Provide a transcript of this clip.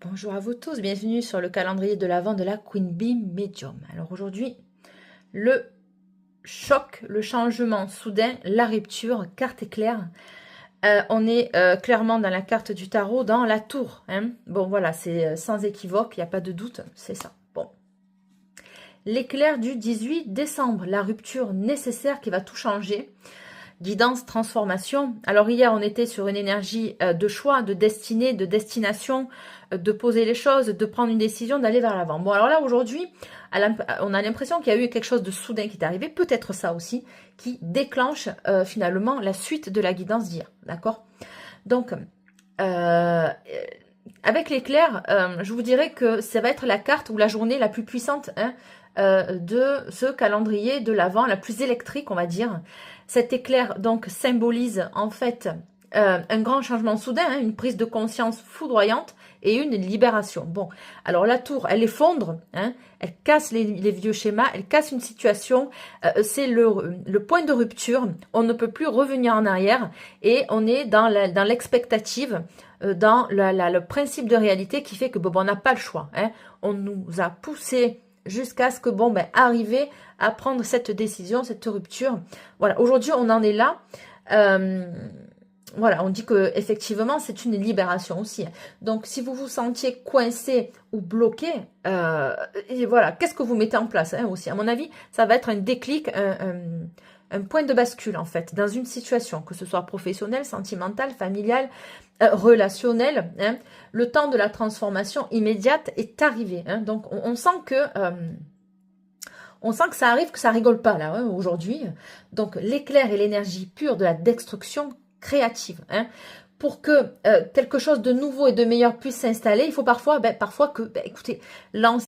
Bonjour à vous tous, bienvenue sur le calendrier de l'Avent de la Queen Bee Medium. Alors aujourd'hui, le choc, le changement soudain, la rupture, carte éclair. On est clairement dans la carte du tarot, dans la tour. Hein. Bon voilà, c'est sans équivoque, il n'y a pas de doute, c'est ça. Bon. L'éclair du 18 décembre, la rupture nécessaire qui va tout changer. Guidance, transformation. Alors hier, on était sur une énergie de choix, de destinée, de destination, de poser les choses, de prendre une décision, d'aller vers l'avant. Bon, alors là, aujourd'hui, on a l'impression qu'il y a eu quelque chose de soudain qui est arrivé, peut-être ça aussi, qui déclenche finalement la suite de la guidance d'hier. D'accord? Donc, avec l'éclair, je vous dirais que ça va être la carte ou la journée la plus puissante hein, de ce calendrier de l'Avent, la plus électrique, on va dire. Cet éclair, donc, symbolise, en fait, un grand changement soudain, hein, une prise de conscience foudroyante et une libération. Bon, alors la tour, elle effondre, hein, elle casse les vieux schémas, elle casse une situation, c'est le point de rupture, on ne peut plus revenir en arrière et on est dans l'expectative, dans le principe de réalité qui fait que bon, on n'a pas le choix. Hein, on nous a poussé jusqu'à ce que, bon, ben, arriver à prendre cette décision, cette rupture. Voilà, aujourd'hui, on en est là. Voilà, on dit que effectivement c'est une libération aussi. Donc, si vous vous sentiez coincé ou bloqué, et voilà, qu'est-ce que vous mettez en place hein, aussi. À mon avis, ça va être un déclic, un point de bascule en fait, dans une situation, que ce soit professionnelle, sentimentale, familiale, relationnelle. Hein. Le temps de la transformation immédiate est arrivé. Hein. Donc, on sent que... on sent que ça arrive, que ça rigole pas là hein, aujourd'hui. Donc l'éclair et l'énergie pure de la destruction créative. Hein. Pour que quelque chose de nouveau et de meilleur puisse s'installer, il faut parfois que, écoutez, l'ancien